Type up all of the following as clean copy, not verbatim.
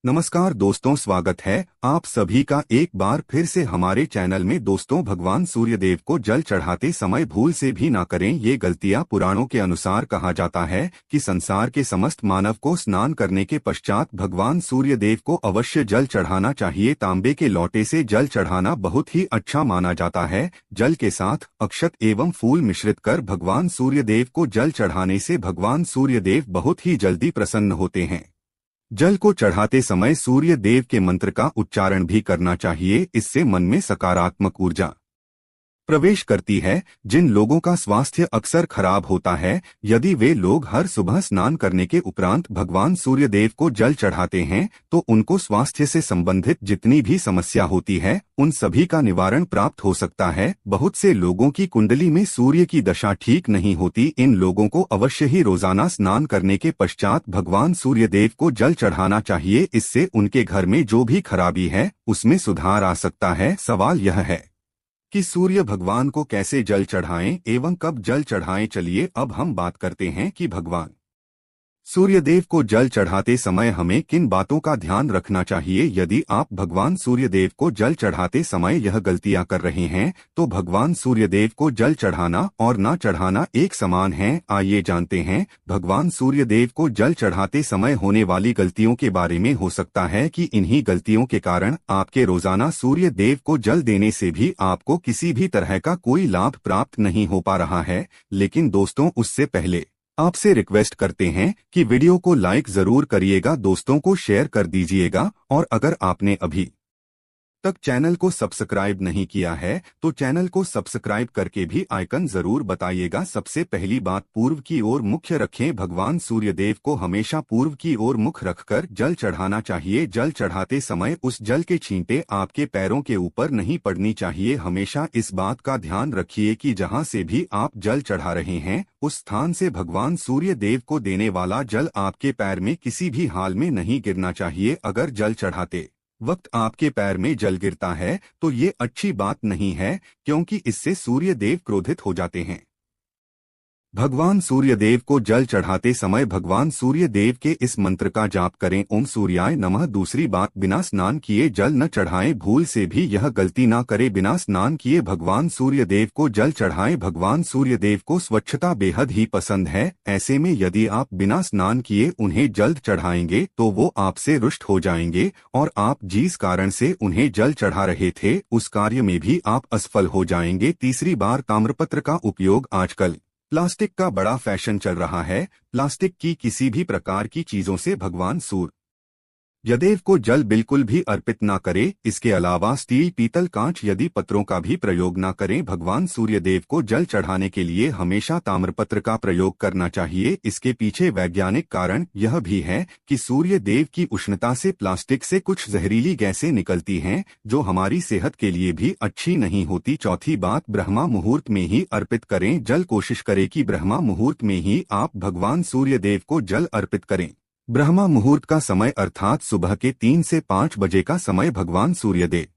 नमस्कार दोस्तों, स्वागत है आप सभी का एक बार फिर से हमारे चैनल में। दोस्तों, भगवान सूर्यदेव को जल चढ़ाते समय भूल से भी ना करें ये गलतियां। पुराणों के अनुसार कहा जाता है कि संसार के समस्त मानव को स्नान करने के पश्चात भगवान सूर्यदेव को अवश्य जल चढ़ाना चाहिए। तांबे के लोटे से जल चढ़ाना बहुत ही अच्छा माना जाता है। जल के साथ अक्षत एवं फूल मिश्रित कर भगवान सूर्यदेव को जल चढ़ाने से भगवान सूर्यदेव बहुत ही जल्दी प्रसन्न होते हैं। जल को चढ़ाते समय सूर्य देव के मंत्र का उच्चारण भी करना चाहिए। इससे मन में सकारात्मक ऊर्जा प्रवेश करती है। जिन लोगों का स्वास्थ्य अक्सर खराब होता है, यदि वे लोग हर सुबह स्नान करने के उपरांत भगवान सूर्यदेव को जल चढ़ाते हैं तो उनको स्वास्थ्य से संबंधित जितनी भी समस्या होती है उन सभी का निवारण प्राप्त हो सकता है। बहुत से लोगों की कुंडली में सूर्य की दशा ठीक नहीं होती। इन लोगों को अवश्य ही रोजाना स्नान करने के पश्चात भगवान सूर्यदेव को जल चढ़ाना चाहिए। इससे उनके घर में जो भी खराबी है उसमें सुधार आ सकता है। सवाल यह है कि सूर्य भगवान को कैसे जल चढ़ाएं एवं कब जल चढ़ाएं। चलिए अब हम बात करते हैं कि भगवान सूर्यदेव को जल चढ़ाते समय हमें किन बातों का ध्यान रखना चाहिए। यदि आप भगवान सूर्यदेव को जल चढ़ाते समय यह गलतियां कर रहे हैं तो भगवान सूर्यदेव को जल चढ़ाना और न चढ़ाना एक समान है। आइए जानते हैं भगवान सूर्यदेव को जल चढ़ाते समय होने वाली गलतियों के बारे में। हो सकता है कि इन्हीं गलतियों के कारण आपके रोजाना सूर्य देव को जल देने से भी आपको किसी भी तरह का कोई लाभ प्राप्त नहीं हो पा रहा है। लेकिन दोस्तों, उससे पहले आपसे रिक्वेस्ट करते हैं कि वीडियो को लाइक जरूर करिएगा, दोस्तों को शेयर कर दीजिएगा और अगर आपने अभी तक चैनल को सब्सक्राइब नहीं किया है तो चैनल को सब्सक्राइब करके भी आइकन जरूर बताइएगा। सबसे पहली बात, पूर्व की ओर मुख्य रखें। भगवान सूर्यदेव को हमेशा पूर्व की ओर मुख रखकर जल चढ़ाना चाहिए। जल चढ़ाते समय उस जल के छींटे आपके पैरों के ऊपर नहीं पड़नी चाहिए। हमेशा इस बात का ध्यान रखिए कि जहां से भी आप जल चढ़ा रहे हैं उस स्थान से भगवान सूर्यदेव को देने वाला जल आपके पैर में किसी भी हाल में नहीं गिरना चाहिए। अगर जल चढ़ाते वक्त आपके पैर में जल गिरता है तो ये अच्छी बात नहीं है, क्योंकि इससे सूर्यदेव क्रोधित हो जाते हैं। भगवान सूर्यदेव को जल चढ़ाते समय भगवान सूर्यदेव के इस मंत्र का जाप करें, ओम सूर्याय नमः। दूसरी बात, बिना स्नान किए जल न चढ़ाएं। भूल से भी यह गलती ना करें। बिना स्नान किए भगवान सूर्यदेव को जल चढ़ाएं। भगवान सूर्यदेव को स्वच्छता बेहद ही पसंद है। ऐसे में यदि आप बिना स्नान किए उन्हें जल चढ़ाएंगे तो वो आपसे रुष्ट हो जाएंगे और आप जिस कारण से उन्हें जल चढ़ा रहे थे उस कार्य में भी आप असफल हो जाएंगे। तीसरी बार, ताम्रपत्र का उपयोग। आजकल प्लास्टिक का बड़ा फैशन चल रहा है। प्लास्टिक की किसी भी प्रकार की चीजों से भगवान सूर्यदेव को जल बिल्कुल भी अर्पित ना करें। इसके अलावा स्टील, पीतल, कांच यदि पत्रों का भी प्रयोग ना करें। भगवान सूर्यदेव को जल चढ़ाने के लिए हमेशा ताम्रपत्र का प्रयोग करना चाहिए। इसके पीछे वैज्ञानिक कारण यह भी है कि सूर्यदेव की उष्णता से प्लास्टिक से कुछ जहरीली गैसें निकलती हैं जो हमारी सेहत के लिए भी अच्छी नहीं होती। चौथी बात, ब्रह्मा मुहूर्त में ही अर्पित करें जल। कोशिश करें कि ब्रह्मा मुहूर्त में ही आप भगवान सूर्यदेव को जल अर्पित करें। ब्रह्मा मुहूर्त का समय अर्थात सुबह के 3 से 5 बजे का समय भगवान सूर्यदेव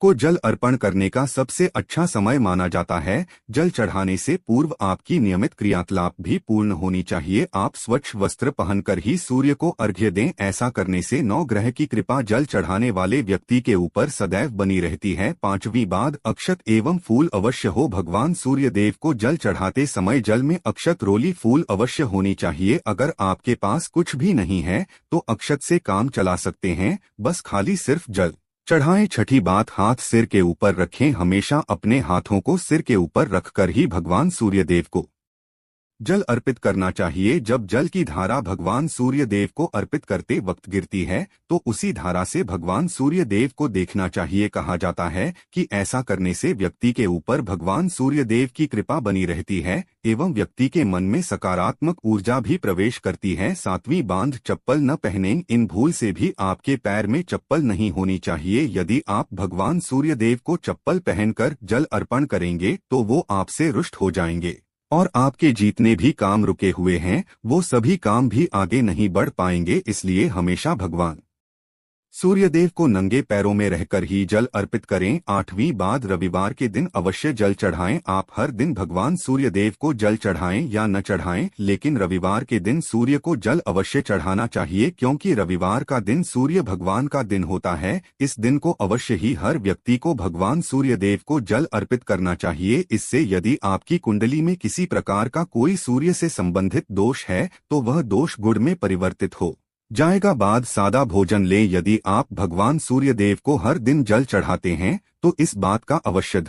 को जल अर्पण करने का सबसे अच्छा समय माना जाता है। जल चढ़ाने से पूर्व आपकी नियमित क्रियाकलाप भी पूर्ण होनी चाहिए। आप स्वच्छ वस्त्र पहनकर ही सूर्य को अर्घ्य दें। ऐसा करने से 9 ग्रह की कृपा जल चढ़ाने वाले व्यक्ति के ऊपर सदैव बनी रहती है। पांचवी बात, अक्षत एवं फूल अवश्य हो। भगवान सूर्यदेव को जल चढ़ाते समय जल में अक्षत, रोली, फूल अवश्य होनी चाहिए। अगर आपके पास कुछ भी नहीं है तो अक्षत से काम चला सकते हैं, बस खाली सिर्फ जल चढ़ाएं। छठी बात, हाथ सिर के ऊपर रखें। हमेशा अपने हाथों को सिर के ऊपर रखकर ही भगवान सूर्यदेव को जल अर्पित करना चाहिए। जब जल की धारा भगवान सूर्यदेव को अर्पित करते वक्त गिरती है तो उसी धारा से भगवान सूर्यदेव को देखना चाहिए। कहा जाता है कि ऐसा करने से व्यक्ति के ऊपर भगवान सूर्यदेव की कृपा बनी रहती है एवं व्यक्ति के मन में सकारात्मक ऊर्जा भी प्रवेश करती है। सातवीं बात, चप्पल न पहनें। इन भूल से भी आपके पैर में चप्पल नहीं होनी चाहिए। यदि आप भगवान सूर्यदेव को चप्पल पहनकर जल अर्पण करेंगे तो वो आपसे रुष्ट हो जाएंगे और आपके जितने भी काम रुके हुए हैं वो सभी काम भी आगे नहीं बढ़ पाएंगे। इसलिए हमेशा भगवान सूर्यदेव को नंगे पैरों में रहकर ही जल अर्पित करें। 8वीं बात, रविवार के दिन अवश्य जल चढ़ाएं। आप हर दिन भगवान सूर्यदेव को जल चढ़ाएं या न चढ़ाएं, लेकिन रविवार के दिन सूर्य को जल अवश्य चढ़ाना चाहिए, क्योंकि रविवार का दिन सूर्य भगवान का दिन होता है। इस दिन को अवश्य ही हर व्यक्ति को भगवान सूर्यदेव को जल अर्पित करना चाहिए। इससे यदि आपकी कुंडली में किसी प्रकार का कोई सूर्य से संबंधित दोष है तो वह दोष गुण में परिवर्तित हो जाएगा। बाद सादा भोजन लें। यदि आप भगवान सूर्यदेव को हर दिन जल चढ़ाते हैं तो इस बात का अवश्य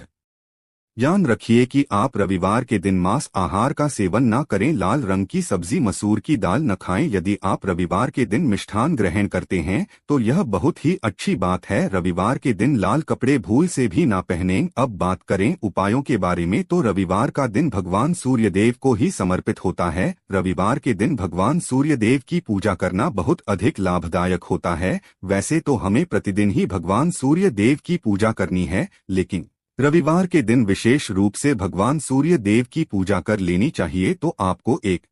ध्यान रखिए कि आप रविवार के दिन मांस आहार का सेवन न करें। लाल रंग की सब्जी, मसूर की दाल न खाएं। यदि आप रविवार के दिन मिष्ठान ग्रहण करते हैं तो यह बहुत ही अच्छी बात है। रविवार के दिन लाल कपड़े भूल से भी ना पहनें। अब बात करें उपायों के बारे में, तो रविवार का दिन भगवान सूर्यदेव को ही समर्पित होता है। रविवार के दिन भगवान सूर्यदेव की पूजा करना बहुत अधिक लाभदायक होता है। वैसे तो हमें प्रतिदिन ही भगवान सूर्यदेव की पूजा करनी है, लेकिन रविवार के दिन विशेष रूप से भगवान सूर्य देव की पूजा कर लेनी चाहिए। तो आपको एक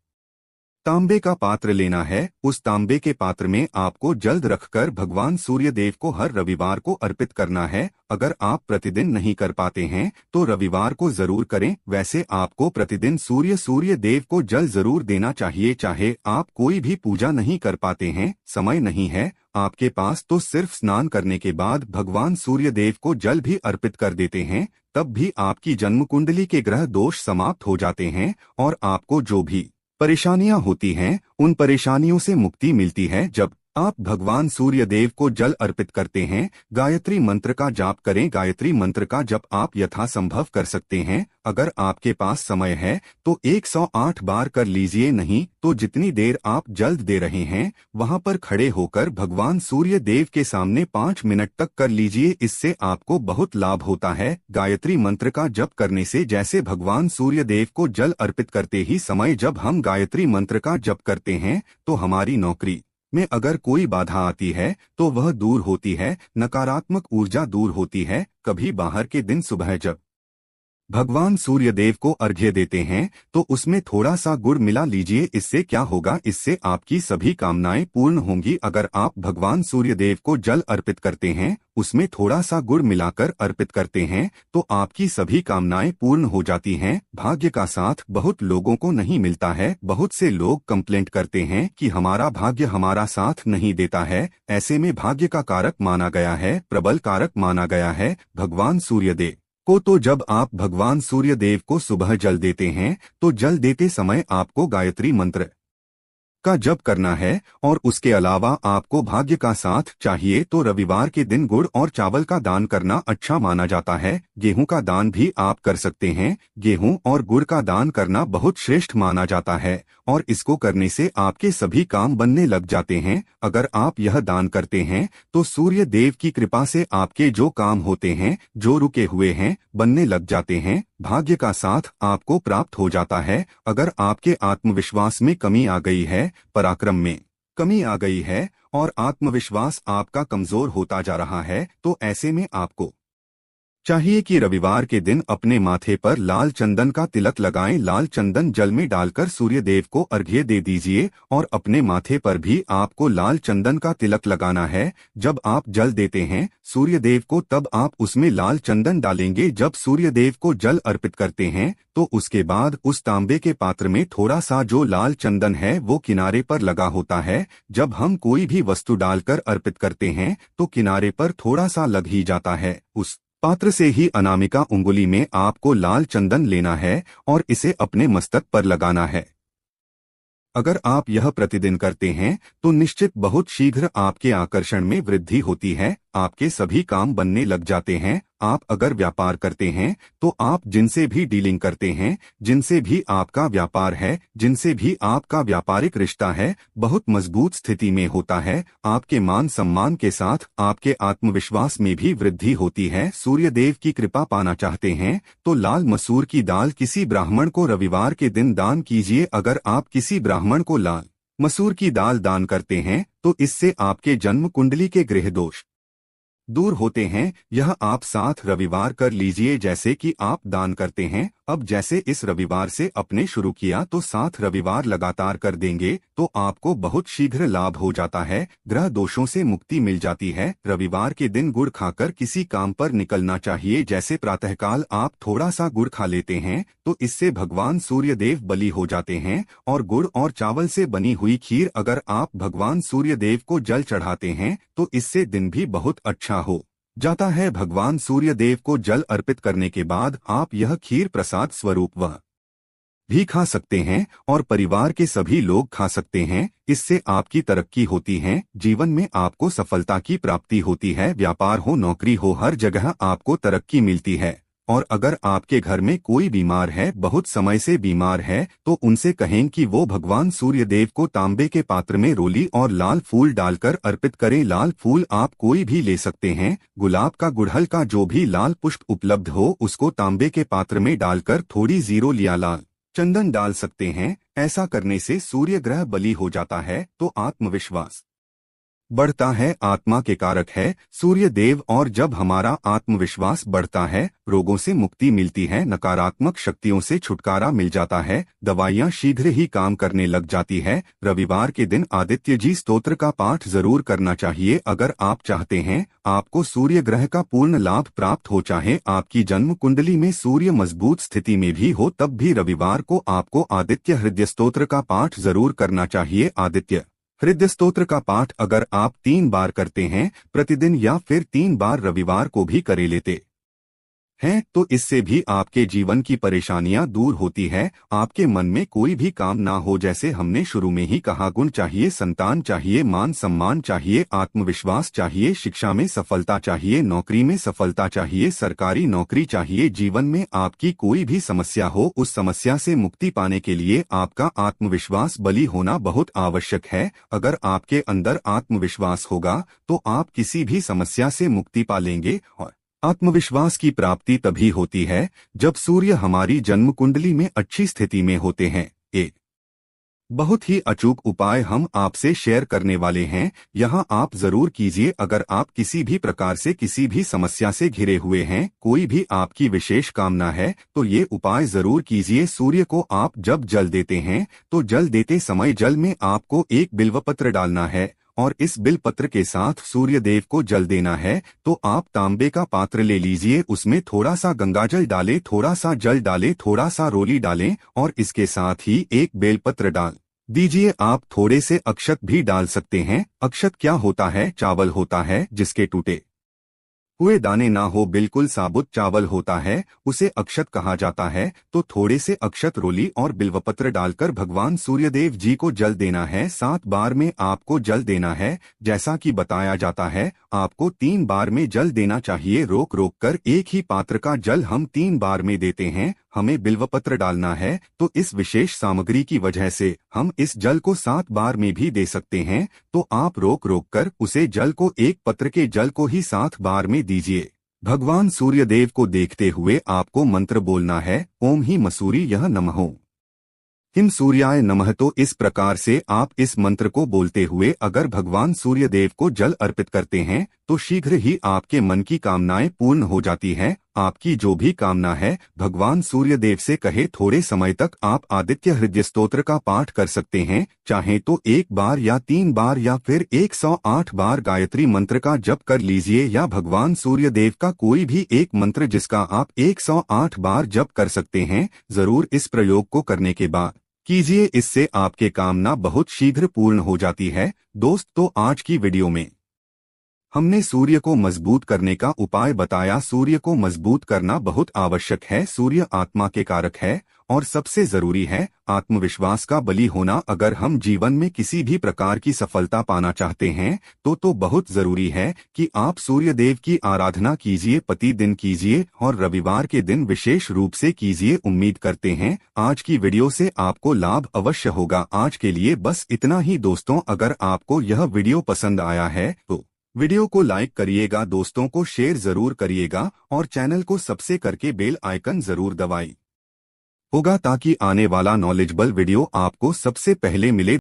तांबे का पात्र लेना है। उस तांबे के पात्र में आपको जल रखकर भगवान सूर्यदेव को हर रविवार को अर्पित करना है। अगर आप प्रतिदिन नहीं कर पाते हैं तो रविवार को जरूर करें। वैसे आपको प्रतिदिन सूर्य देव को जल जरूर देना चाहिए। चाहे आप कोई भी पूजा नहीं कर पाते हैं, समय नहीं है आपके पास, तो सिर्फ स्नान करने के बाद भगवान सूर्यदेव को जल भी अर्पित कर देते हैं, तब भी आपकी जन्म कुंडली के ग्रह दोष समाप्त हो जाते हैं और आपको जो भी परेशानियां होती हैं उन परेशानियों से मुक्ति मिलती है। जब आप भगवान सूर्यदेव को जल अर्पित करते हैं, गायत्री मंत्र का जाप करें। गायत्री मंत्र का जप आप यथासंभव कर सकते हैं। अगर आपके पास समय है तो 108 बार कर लीजिए, नहीं तो जितनी देर आप जल दे रहे हैं वहां पर खड़े होकर भगवान सूर्य देव के सामने 5 मिनट तक कर लीजिए। इससे आपको बहुत लाभ होता है। गायत्री मंत्र का जप करने से जैसे भगवान सूर्य देव को जल अर्पित करते ही समय जब हम गायत्री मंत्र का जप करते हैं तो हमारी नौकरी में अगर कोई बाधा आती है तो वह दूर होती है, नकारात्मक ऊर्जा दूर होती है। कभी बाहर के दिन सुबह जब भगवान सूर्यदेव को अर्घ्य देते हैं तो उसमें थोड़ा सा गुड़ मिला लीजिए। इससे क्या होगा, इससे आपकी सभी कामनाएं पूर्ण होंगी। अगर आप भगवान सूर्यदेव को जल अर्पित करते हैं, उसमें थोड़ा सा गुड़ मिलाकर अर्पित करते हैं तो आपकी सभी कामनाएं पूर्ण हो जाती हैं। भाग्य का साथ बहुत लोगों को नहीं मिलता है। बहुत से लोग कंप्लेंट करते हैं कि हमारा भाग्य हमारा साथ नहीं देता है। ऐसे में भाग्य का कारक माना गया है, प्रबल कारक माना गया है भगवान सूर्यदेव को। तो जब आप भगवान सूर्यदेव को सुबह जल देते हैं तो जल देते समय आपको गायत्री मंत्र का जप करना है। और उसके अलावा आपको भाग्य का साथ चाहिए तो रविवार के दिन गुड़ और चावल का दान करना अच्छा माना जाता है। गेहूं का दान भी आप कर सकते हैं। गेहूं और गुड़ का दान करना बहुत श्रेष्ठ माना जाता है और इसको करने से आपके सभी काम बनने लग जाते हैं। अगर आप यह दान करते हैं तो सूर्य देव की कृपा से आपके जो काम होते हैं, जो रुके हुए हैं, बनने लग जाते हैं। भाग्य का साथ आपको प्राप्त हो जाता है। अगर आपके आत्मविश्वास में कमी आ गई है, पराक्रम में कमी आ गई है और आत्मविश्वास आपका कमजोर होता जा रहा है, तो ऐसे में आपको चाहिए कि रविवार के दिन अपने माथे पर लाल चंदन का तिलक लगाएं। लाल चंदन जल में डालकर सूर्यदेव को अर्घ्य दे दीजिए और अपने माथे पर भी आपको लाल चंदन का तिलक लगाना है। जब आप जल देते हैं सूर्यदेव को तब आप उसमें लाल चंदन डालेंगे। जब सूर्यदेव को जल अर्पित करते हैं तो उसके बाद उस तांबे के पात्र में थोड़ा सा जो लाल चंदन है वो किनारे पर लगा होता है। जब हम कोई भी वस्तु डालकर अर्पित करते हैं तो किनारे पर थोड़ा सा लग ही जाता है। उस पात्र से ही अनामिका उंगली में आपको लाल चंदन लेना है और इसे अपने मस्तक पर लगाना है। अगर आप यह प्रतिदिन करते हैं तो निश्चित बहुत शीघ्र आपके आकर्षण में वृद्धि होती है। आपके सभी काम बनने लग जाते हैं। आप अगर व्यापार करते हैं तो आप जिनसे भी डीलिंग करते हैं, जिनसे भी आपका व्यापार है, जिनसे भी आपका व्यापारिक रिश्ता है, बहुत मजबूत स्थिति में होता है। आपके मान सम्मान के साथ आपके आत्मविश्वास में भी वृद्धि होती है। सूर्यदेव की कृपा पाना चाहते हैं तो लाल मसूर की दाल किसी ब्राह्मण को रविवार के दिन दान कीजिए। अगर आप किसी ब्राह्मण को लाल मसूर की दाल दान करते हैं तो इससे आपके जन्म कुंडली के ग्रह दोष दूर होते हैं। यह आप 7 रविवार कर लीजिए जैसे कि आप दान करते हैं अब जैसे इस रविवार से अपने शुरू किया तो 7 रविवार लगातार कर देंगे तो आपको बहुत शीघ्र लाभ हो जाता है। ग्रह दोषों से मुक्ति मिल जाती है। रविवार के दिन गुड़ खाकर किसी काम पर निकलना चाहिए। जैसे प्रातःकाल आप थोड़ा सा गुड़ खा लेते हैं तो इससे भगवान सूर्य देव बलि हो जाते हैं। और गुड़ और चावल से बनी हुई खीर अगर आप भगवान सूर्य देव को जल चढ़ाते हैं तो इससे दिन भी बहुत अच्छा हो जाता है। भगवान सूर्य देव को जल अर्पित करने के बाद आप यह खीर प्रसाद स्वरूप वह भी खा सकते हैं और परिवार के सभी लोग खा सकते हैं। इससे आपकी तरक्की होती है, जीवन में आपको सफलता की प्राप्ति होती है। व्यापार हो, नौकरी हो, हर जगह आपको तरक्की मिलती है। और अगर आपके घर में कोई बीमार है, बहुत समय से बीमार है, तो उनसे कहें कि वो भगवान सूर्य देव को तांबे के पात्र में रोली और लाल फूल डालकर अर्पित करें। लाल फूल आप कोई भी ले सकते हैं। गुलाब का, गुड़हल का, जो भी लाल पुष्प उपलब्ध हो उसको तांबे के पात्र में डालकर थोड़ी जीरो या लाल चंदन डाल सकते हैं। ऐसा करने से सूर्य ग्रह बलि हो जाता है तो आत्मविश्वास बढ़ता है। आत्मा के कारक है सूर्य देव, और जब हमारा आत्मविश्वास बढ़ता है रोगों से मुक्ति मिलती है, नकारात्मक शक्तियों से छुटकारा मिल जाता है, दवाइयाँ शीघ्र ही काम करने लग जाती है। रविवार के दिन आदित्य जी स्तोत्र का पाठ जरूर करना चाहिए। अगर आप चाहते हैं आपको सूर्य ग्रह का पूर्ण लाभ प्राप्त हो, चाहे आपकी जन्म कुंडली में सूर्य मजबूत स्थिति में भी हो, तब भी रविवार को आपको आदित्य हृदय स्तोत्र का पाठ जरूर करना चाहिए। आदित्य हृदय स्तोत्र का पाठ अगर आप 3 बार करते हैं प्रतिदिन या फिर 3 बार रविवार को भी करे लेते हैं तो इससे भी आपके जीवन की परेशानियां दूर होती है। आपके मन में कोई भी काम ना हो, जैसे हमने शुरू में ही कहा, गुण चाहिए, संतान चाहिए, मान सम्मान चाहिए, आत्मविश्वास चाहिए, शिक्षा में सफलता चाहिए, नौकरी में सफलता चाहिए, सरकारी नौकरी चाहिए। जीवन में आपकी कोई भी समस्या हो, उस समस्या से मुक्ति पाने के लिए आपका आत्मविश्वास बलि होना बहुत आवश्यक है। अगर आपके अंदर आत्मविश्वास होगा तो आप किसी भी समस्या से मुक्ति पा लेंगे। और आत्मविश्वास की प्राप्ति तभी होती है जब सूर्य हमारी जन्म कुंडली में अच्छी स्थिति में होते हैं। एक बहुत ही अचूक उपाय हम आपसे शेयर करने वाले हैं, यहाँ आप जरूर कीजिए। अगर आप किसी भी प्रकार से किसी भी समस्या से घिरे हुए हैं, कोई भी आपकी विशेष कामना है, तो ये उपाय जरूर कीजिए। सूर्य को आप जब जल देते हैं तो जल देते समय जल में आपको एक बिल्वपत्र डालना है और इस बिलपत्र के साथ सूर्य देव को जल देना है। तो आप तांबे का पात्र ले लीजिए, उसमें थोड़ा सा गंगाजल डालें, थोड़ा सा जल डालें, थोड़ा सा रोली डालें और इसके साथ ही एक बेलपत्र डाल दीजिए। आप थोड़े से अक्षत भी डाल सकते हैं। अक्षत क्या होता है? चावल होता है जिसके टूटे हुए दाने ना हो, बिल्कुल साबुत चावल होता है, उसे अक्षत कहा जाता है। तो थोड़े से अक्षत, रोली और बिल्वपत्र डालकर भगवान सूर्यदेव जी को जल देना है। 7 बार में आपको जल देना है। जैसा कि बताया जाता है आपको 3 बार में जल देना चाहिए। रोक रोक कर एक ही पात्र का जल हम 3 बार में देते हैं। हमें बिल्वपत्र डालना है तो इस विशेष सामग्री की वजह से हम इस जल को 7 बार में भी दे सकते हैं। तो आप रोक रोक कर उसे जल को, एक पत्र के जल को ही 7 बार में दीजिए। भगवान सूर्यदेव को देखते हुए आपको मंत्र बोलना है, ओम ही मसूरी यह नमः हिम सूर्याय नमः। तो इस प्रकार से आप इस मंत्र को बोलते हुए अगर भगवान सूर्यदेव को जल अर्पित करते हैं तो शीघ्र ही आपके मन की कामनाएं पूर्ण हो जाती है। आपकी जो भी कामना है भगवान सूर्यदेव से कहे। थोड़े समय तक आप आदित्य हृदय स्तोत्र का पाठ कर सकते हैं, चाहे तो 1 बार या 3 बार या फिर 108 बार गायत्री मंत्र का जप कर लीजिए, या भगवान सूर्यदेव का कोई भी एक मंत्र जिसका आप 108 बार जप कर सकते हैं। जरूर इस प्रयोग को करने के बाद कीजिए, इससे आपके कामना बहुत शीघ्र पूर्ण हो जाती है। दोस्त, तो आज की वीडियो में हमने सूर्य को मजबूत करने का उपाय बताया। सूर्य को मजबूत करना बहुत आवश्यक है। सूर्य आत्मा के कारक है और सबसे जरूरी है आत्मविश्वास का बलि होना। अगर हम जीवन में किसी भी प्रकार की सफलता पाना चाहते हैं तो बहुत जरूरी है कि आप सूर्य देव की आराधना कीजिए, प्रतिदिन कीजिए और रविवार के दिन विशेष रूप से कीजिए। उम्मीद करते हैं आज की वीडियो से आपको लाभ अवश्य होगा। आज के लिए बस इतना ही दोस्तों। अगर आपको यह वीडियो पसंद आया है तो वीडियो को लाइक करिएगा, दोस्तों को शेयर जरूर करिएगा और चैनल को सब्सक्राइब करके बेल आइकन जरूर दबाइए होगा ताकि आने वाला नॉलेजेबल वीडियो आपको सबसे पहले मिले।